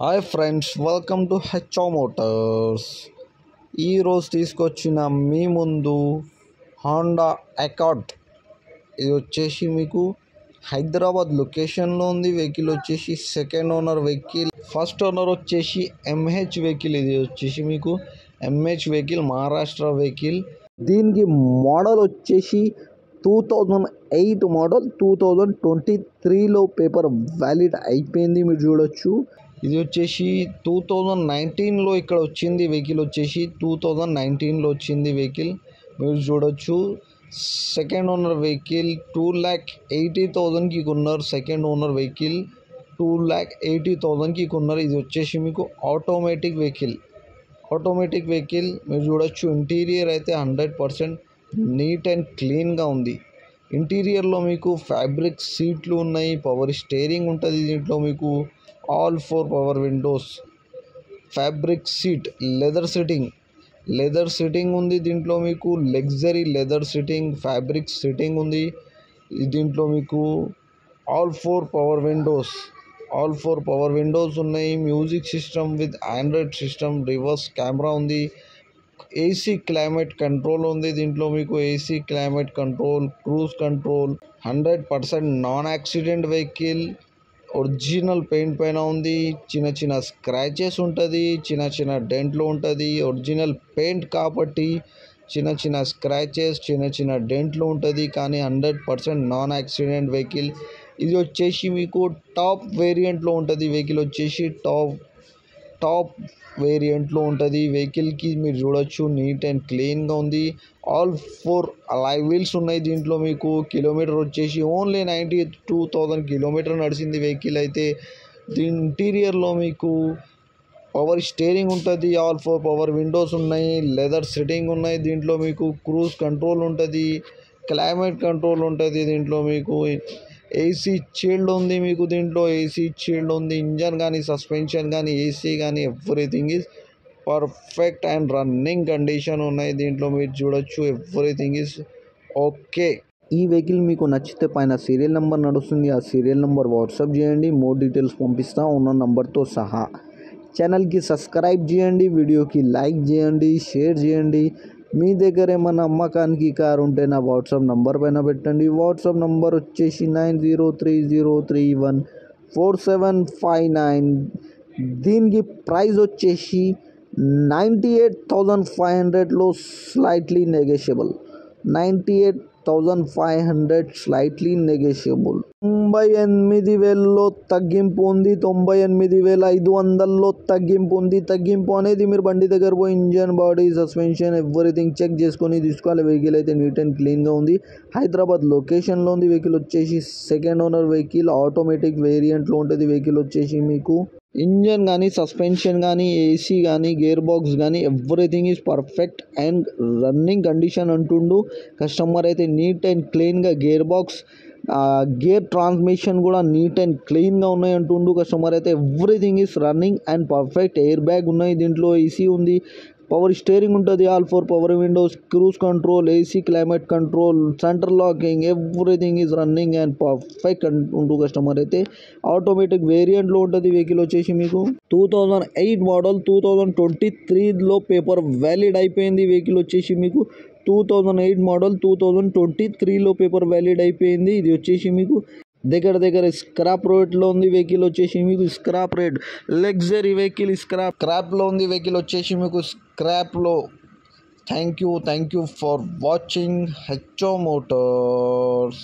Hi friends, welcome to HO Motors. ఈరోజు తీసుకొచ్చిన మీ ముందు హోండా అకార్డ్. ఇది వచ్చేసి మీకు హైదరాబాద్ లొకేషన్లో ఉంది. వెహికల్ వచ్చేసి second owner vehicle. First owner వచ్చేసి ఎంహెచ్ వెహికల్. ఇది వచ్చేసి మీకు ఎంహెచ్ వెహికల్, మహారాష్ట్ర వెహికల్. దీనికి మోడల్ వచ్చేసి 2008 మోడల్. 2023లో పేపర్ వ్యాలిడ్ అయిపోయింది, మీరు చూడొచ్చు. ఇది వచ్చేసి 2019లో ఇక్కడ వచ్చింది వెహికల్. వచ్చేసి 2019లో వచ్చింది వెహికల్, మీరు చూడొచ్చు. సెకండ్ ఓనర్ వెహికల్ 2,80,000కి కొన్నారు. సెకండ్ ఓనర్ వెహికల్ 2,80,000కి కొన్నారు. ఇది వచ్చేసి మీకు ఆటోమేటిక్ వెహికల్. మీరు చూడొచ్చు. ఇంటీరియర్ అయితే 100% నీట్ అండ్ క్లీన్గా ఉంది. ఇంటీరియర్లో మీకు ఫ్యాబ్రిక్ సీట్లు ఉన్నాయి, పవర్ స్టీరింగ్ ఉంటుంది. దీంట్లో మీకు all 4 power Windows, fabric seat, leather sitting ఉంది. దీంట్లో మీకు luxury leather sitting, fabric sitting ఉంది. దీంట్లో మీకు ఆల్ 4 పవర్ విండోస్ ఉన్నాయి. Music system with Android system, reverse camera ఉంది. ఏసీ క్లైమేట్ కంట్రోల్ ఉంది. దీంట్లో మీకు AC climate control, cruise control. 100% non accident vehicle. Original paint పైన ఉంది. చిన్న స్క్రాచెస్ ఉంటుంది, చిన్న డెంట్లు ఉంటుంది. ఒరిజినల్ పెయింట్ కాబట్టి చిన్న స్క్రాచెస్, చిన్న డెంట్లు ఉంటుంది. కానీ 100% నాన్ యాక్సిడెంట్ వెహికల్. ఇది వచ్చేసి మీకు టాప్ వేరియంట్లో ఉంటుంది. వెహికల్ వచ్చేసి టాప్ వేరియంట్లో ఉంటుంది. వెహికల్కి మీరు చూడొచ్చు, నీట్ అండ్ క్లీన్గా ఉంది. ఆల్ 4 అలాయ్ వీల్స్ ఉన్నాయి. దీంట్లో మీకు కిలోమీటర్ వచ్చేసి ఓన్లీ 92,000 కిలోమీటర్ నడిచింది వెహికల్ అయితే. దీని ఇంటీరియర్లో మీకు పవర్ స్టీరింగ్ ఉంటుంది. ఆల్ 4 పవర్ విండోస్ ఉన్నాయి, లెదర్ సిట్టింగ్ ఉన్నాయి. దీంట్లో మీకు క్రూజ్ కంట్రోల్ ఉంటుంది, క్లైమేట్ కంట్రోల్ ఉంటుంది. దీంట్లో మీకు ఏసీ షీల్డ్ ఉంది. మీకు దీంట్లో ఏసీ షీల్డ్ ఉంది. ఇంజన్ కానీ, సస్పెన్షన్ కానీ, ఏసీ కానీ everything is perfect and running condition ఉన్నాయి. దీంట్లో మీరు చూడొచ్చు, ఎవ్రీథింగ్ ఈజ్ ఓకే. ఈ వెహికల్ మీకు నచ్చితే పైన సీరియల్ నెంబర్ నడుస్తుంది, ఆ సీరియల్ నెంబర్ వాట్సాప్ చేయండి. మోర్ డీటెయిల్స్ పంపిస్తా ఉన్న నెంబర్తో సహా. ఛానల్కి సబ్స్క్రైబ్ చేయండి, వీడియోకి లైక్ చేయండి, షేర్ చేయండి. మీ దగ్గర ఏమైనా అమ్మకానికి కారు ఉంటే నా వాట్సాప్ నంబర్ పైన పెట్టండి. వాట్సాప్ నంబర్ వచ్చేసి 9030314759. దీనికి ప్రైస్ వచ్చేసి 98,500లో స్లైట్లీ నెగోషియబుల్. 98,500 తగ్గింపు ఉంది. 98,500లో తగ్గింపు ఉంది. తగ్గింపు అనేది మీరు బండి దగ్గర పోయి engine, body, suspension everything check చేసుకొని తీసుకోవాలి. వెహికల్ అయితే నీట్ అండ్ క్లీన్గా ఉంది. హైదరాబాద్ లొకేషన్లో ఉంది. వెహికల్ వచ్చేసి సెకండ్ ఓనర్ వెహికల్, ఆటోమేటిక్ వేరియంట్లో ఉంటుంది. వెహికల్ వచ్చేసి మీకు ఇంజన్ కానీ, సస్పెన్షన్ కానీ, ఏసీ కానీ, గేర్ బాక్స్ కానీ everything is perfect and running condition అంటుండు కస్టమర్ అయితే. నీట్ అండ్ క్లీన్గా గేర్ బాక్స్, గేర్ ట్రాన్స్మిషన్ కూడా నీట్ అండ్ క్లీన్గా ఉన్నాయి అంటుండు కస్టమర్ అయితే. Everything is running and perfect. Air bag ఉన్నాయి. దీంట్లో ఏసీ ఉంది, పవర్ స్టీరింగ్ ఉంటుంది, all 4 power Windows, cruise control, AC climate control, centre locking, everything is running and perfect అంటుండు కస్టమర్ అయితే. ఆటోమేటిక్ వేరియంట్లో ఉంటుంది. వెహికల్ వచ్చేసి మీకు 2008 మోడల్. 2023లో పేపర్ వ్యాలిడ్ అయిపోయింది. వెహికల్ వచ్చేసి మీకు 2008 మోడల్. 2023లో పేపర్ వ్యాలిడ్ అయిపోయింది. ఇది వచ్చేసి మీకు దగ్గర స్క్రాప్ రేట్లో ఉంది. వెహికల్ వచ్చేసి మీకు స్క్రాప్ రేట్. లగ్జరీ వెహికల్ స్క్రాప్లో ఉంది. వెహికల్ వచ్చేసి మీకు స్క్రాప్లో. Thank you for watching HO Motors.